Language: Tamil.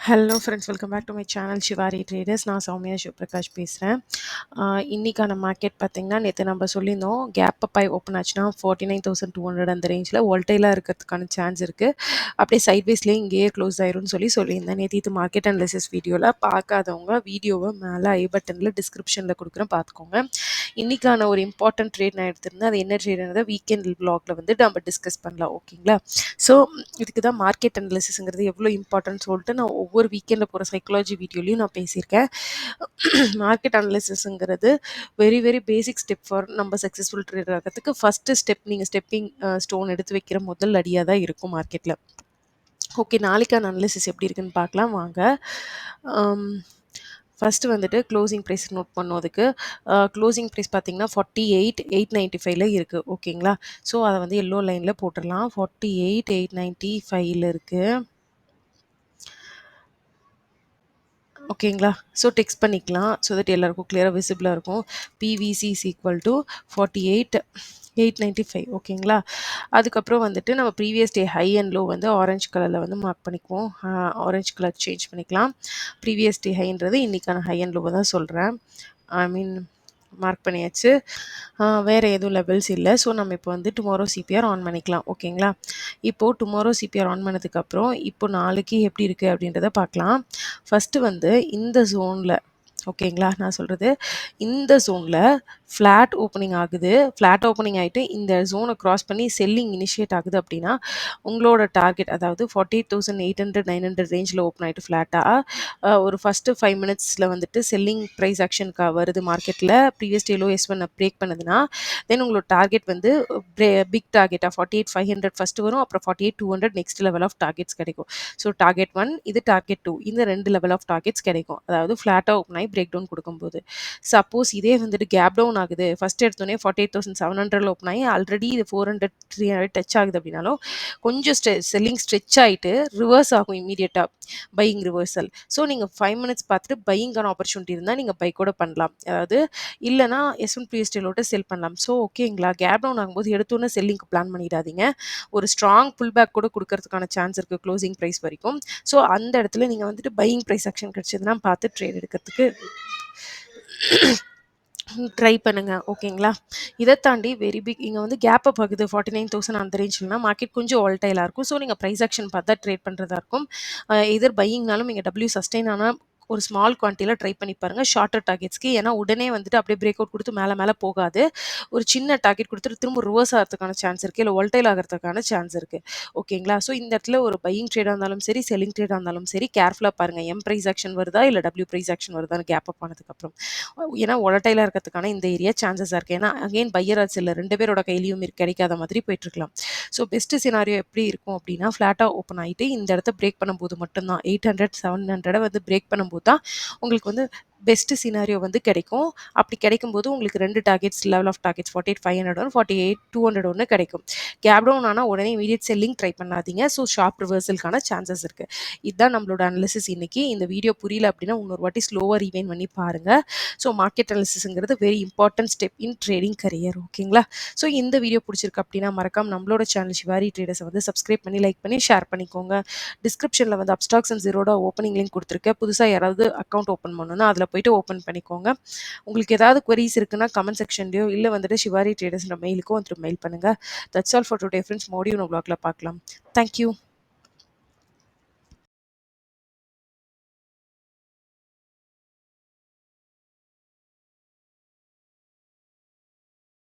Hello friends, welcome back to my channel Shivari traders. நான் சௌமியா சிவபிரகாஷ் பேசுகிறேன். இன்றைக்கான மார்க்கெட் பார்த்திங்கன்னா, நேற்று நம்ம சொல்லியிருந்தோம் கேப் அப் ஆகி ஓப்பன் ஆச்சுன்னா 49,200 அந்த ரேஞ்சில் வோல்டைலாக இருக்கிறதுக்கான சான்ஸ் இருக்குது. அப்படியே சைட்வேஸ்லேயே இங்கேயே க்ளோஸ் ஆயிரும்னு சொல்லியிருந்தேன். நேற்று இது மார்க்கெட் அனலிசிஸ் வீடியோவில் பார்க்காதவங்க வீடியோவை மேலே ஐ பட்டனில் டிஸ்கிரிப்ஷனில் கொடுக்குறேன், பார்த்துக்கோங்க. இன்றைக்கான ஒரு இம்பார்ட்டன்ட் ட்ரேட் நான் எடுத்திருந்தேன். அது என்ன ட்ரேடுன்றதை வீக்கெண்ட் வ்ளாகில் வந்து நம்ம டிஸ்கஸ் பண்ணலாம், ஓகேங்களா? ஸோ இதுக்கு தான் மார்க்கெட் அனலிசிஸ்ங்கிறது எவ்வளோ இம்பார்ட்டன்ட் சொல்லிட்டு நான் ஒவ்வொரு வீக்கெண்டில் போகிற சைக்காலஜி வீடியோலையும் நான் பேசியிருக்கேன். மார்க்கெட் அனலிசிஸ்ங்கிறது very very basic step for நம்ம சக்ஸஸ்ஃபுல் ட்ரேடர் ஆகிறதுக்கு. ஃபஸ்ட்டு ஸ்டெப் நீங்கள் ஸ்டெப்பிங் ஸ்டோன் எடுத்து வைக்கிற முதல் அடியாக தான் இருக்கும் மார்க்கெட்டில். ஓகே, நாளைக்கான அனலிசிஸ் எப்படி இருக்குன்னு பார்க்கலாம் வாங்க. ஃபஸ்ட்டு வந்துட்டு க்ளோசிங் ப்ரைஸ் நோட் பண்ணோதுக்கு க்ளோசிங் ப்ரைஸ் பார்த்தீங்கன்னா 48,895 இருக்குது, ஓகேங்களா? ஸோ அதை வந்து எல்லோ லைனில் போட்டுடலாம். 48,895 இருக்குது, ஓகேங்களா? ஸோ டெக்ஸ்ட் பண்ணிக்கலாம் ஸோ தட் எல்லாருக்கும் கிளியராக விசிபிளாக இருக்கும். பிவிசி இஸ் ஈக்குவல் டு 48,895, ஓகேங்களா? அதுக்கப்புறம் வந்துட்டு நம்ம previous day high and low வந்து ஆரஞ்சு கலரில் வந்து மார்க் பண்ணிக்குவோம். ஆரஞ்சு கலர் சேஞ்ச் பண்ணிக்கலாம். ப்ரீவியஸ் டே ஹைன்றது இன்றைக்கான ஹை அண்ட் லோவை தான் சொல்கிறேன். மார்க் பண்ணியாச்சு. வேறு எதுவும் லெவல்ஸ் இல்லை. ஸோ நம்ம இப்போ வந்து டுமாரோ சிபிஆர் ஆன் பண்ணிக்கலாம், ஓகேங்களா? இப்போது டுமாரோ சிபிஆர் ஆன் பண்ணதுக்கப்புறம் இப்போ நாளைக்கு எப்படி இருக்குது அப்படின்றத பார்க்கலாம். ஃபஸ்ட்டு வந்து இந்த ஜோனில், ஓகேங்களா, நான் சொல்கிறது இந்த ஜோனில் ஃப்ளாட் ஓப்பனிங் ஆகுது. ஃப்ளாட் ஓப்பனிங் ஆகிட்டு இந்த ஜோனை க்ராஸ் பண்ணி செல்லிங் இனிஷியேட் ஆகுது அப்படின்னா உங்களோட டார்கெட், அதாவது 48,800 900 ரேஞ்சில் ஓப்பன் ஆகிட்டு ஃப்ளாட்டாக ஒரு ஃபஸ்ட்டு 5 மினிட்ஸில் வந்துட்டு செல்லிங் ப்ரைஸ் ஆக்ஷனுக்கு வருது மார்க்கெட்டில். Previous day low S1 break பண்ணுதுன்னா தென் உங்களோட டார்கெட் வந்து பிக் டார்கெட்டாக 48,500 ஃபஸ்ட்டு வரும், அப்புறம் 48,200 நெக்ஸ்ட் லெவல் ஆஃப் டார்கெட்ஸ் கிடைக்கும். ஸோ டார்கெட் 1 இது டார்கெட் 2, இந்த 2 லெவல் ஆஃப் டார்கெட்ஸ் கிடைக்கும். அதாவது ஃப்ளாட்டாக ஓப்பன் ஆகி பிரேக் டவுன் கொடுக்கும்போது. சப்போஸ் இதே வந்துட்டு கேப் டவுன் ஆகுது, ஃபஸ்ட் எடுத்தோடனே 48,700 ஓப்பன் ஆகி ஆல்ரெடி இது 400 300 டச் ஆகுது அப்படின்னாலும் கொஞ்சம் செல்லிங் ஸ்ட்ரெச் ஆகிட்டு ரிவர்ஸ் ஆகும் இமீடியட்டாக, பையிங் ரிவர்சல். ஸோ நீங்கள் 5 மினிட்ஸ் பார்த்துட்டு பையிங்கான ஆப்பர்ச்சுனிட்டி இருந்தால் நீங்கள் பை கூட பண்ணலாம். அதாவது இல்லைனா S1 ப்ரீவியஸ் டேலோட செல் பண்ணலாம். ஸோ ஓகேங்களா, கேப் டவுன் ஆகும்போது எடுத்தோன்னே செல்லிங்க்கு பிளான் பண்ணிடாதீங்க. ஒரு ஸ்ட்ராங் புல் பேக் கூட கொடுக்கறதுக்கான சான்ஸ் இருக்குது க்ளோசிங் ப்ரைஸ் வரைக்கும். ஸோ அந்த இடத்துல நீங்கள் வந்துட்டு பையிங் ப்ரைஸ் ஆக்ஷன் கிடச்சதுன்னா பார்த்து ட்ரேட் எடுக்கிறதுக்கு ட்ரை பண்ணுங்க, ஓகேங்களா? இதை தாண்டி வெரி பிக் இங்கே வந்து கேப் அப் ஆகுது 49,000 அந்த ரேஞ்சில்னா மார்க்கெட் கொஞ்சம் வால்டைலாக இருக்கும். ஸோ நீங்கள் ப்ரைஸ் ஆக்ஷன் பார்த்தா ட்ரேட் பண்ணுறதா இருக்கும். எதர் பையிங்னாலும் நீங்கள் டபிள்யூ சஸ்டெயின் ஆனால் ஒரு ஸ்மால் குவான்டிட்டியில் ட்ரை பண்ணி பாருங்கள் ஷார்ட்டர் டார்கெட்ஸ்க்கு. ஏன்னா உடனே வந்துட்டு அப்படியே பிரேக் அவுட் கொடுத்து மேலே போகாது. ஒரு சின்ன டார்கெட் கொடுத்துட்டு திரும்ப ரிவர்ஸ் ஆகிறதுக்கான சான்ஸ் இருக்குது, இல்லை வால்டைல் ஆகிறதுக்கான சான்ஸ் இருக்குது, ஓகேங்களா? ஸோ இந்த இடத்துல ஒரு பையிங் ட்ரேடாக இருந்தாலும் சரி, செல்லிங் ட்ரேடாக இருந்தாலும் சரி, கேர்ஃபுல்லாக பாருங்கள் எம் ப்ரைஸ் ஆக்ஷன் வருதா இல்லை டபிள்யூ ப்ரைஸ் ஆக்ஷன் வருதான்னு கேப் அப் ஆனதுக்கப்புறம். ஏன்னா வாலடைலாக இருக்கிறதுக்கான இந்த ஏரியா சான்சஸாக இருக்குது. ஏன்னா அகெயின் பையர் ஆர் செல்லர் 2 பேரோட கையிலையும் கிடைக்காத மாதிரி போயிட்டுருக்கலாம். ஸோ பெஸ்ட்டு சினாரியோ எப்படி இருக்கும் அப்படின்னா ஃப்ளாட்டாக ஓப்பன் ஆகிட்டு இந்த இடத்த பிரேக் பண்ணும்போது மட்டும்தான் 800 700 வந்து பிரேக் பண்ணும்போது தான் உங்களுக்கு வந்து பெஸ்ட் சினாரியோ வந்து கிடைக்கும். அப்படி கிடைக்கும்போது உங்களுக்கு 2 டார்கெட்ஸ் லெவல் ஆஃப் டார்கெட்ஸ் 48,500 ஒன்று 48,200 ஒன்று கிடைக்கும். கேப் டவுன் ஆனால் உடனே இமீடியட் செல்லிங் ட்ரை பண்ணாதீங்க. ஸோ ஷார்ப் ரிவர்சலுக்கான சான்சஸ் இருக்குது. இதுதான் நம்மளோட அனாலிசிஸ் இன்னைக்கு. இந்த வீடியோ புரியல அப்படின்னா இன்னொரு வாட்டி ஸ்லோவாக ரீவைன் பண்ணி பாருங்கள். ஸோ மார்க்கெட் அனாலிசிஸ்ங்கிறது very important step in trading career, ஓகேங்களா? ஸோ இந்த வீடியோ பிடிச்சிருக்கு அப்படின்னா மறக்காம நம்மளோட சேனல் ஷிவாரி ட்ரேடர்ஸை வந்து சப்ஸ்கிரைப் பண்ணி லைக் பண்ணி ஷேர் பண்ணிக்கோங்க. டிஸ்கிரிப்ஷனில் வந்து அப்ஸ்டாக்ஸ் அண்ட் ஜீரோட ஓப்பனிங் லிங்க் கொடுத்துருக்கேன். புதுசாக யாராவது அக்கௌண்ட் ஓப்பன் பண்ணணும்னா அதில் போய்ட்டு ஓப்பன் பண்ணிக்கோங்க. உங்களுக்கு ஏதாவது queries இருக்குன்னா கமெண்ட் செக்ஷன்லையோ இல்லை வந்துட்டு ஷிவாரி ட்ரேடர்ஸ்ன்ற மெயிலுக்கோ வந்துட்டு மெயில் பண்ணுங்கள். That's all for today friends. Modi உன் vlogல பார்க்கலாம். தேங்க்யூ.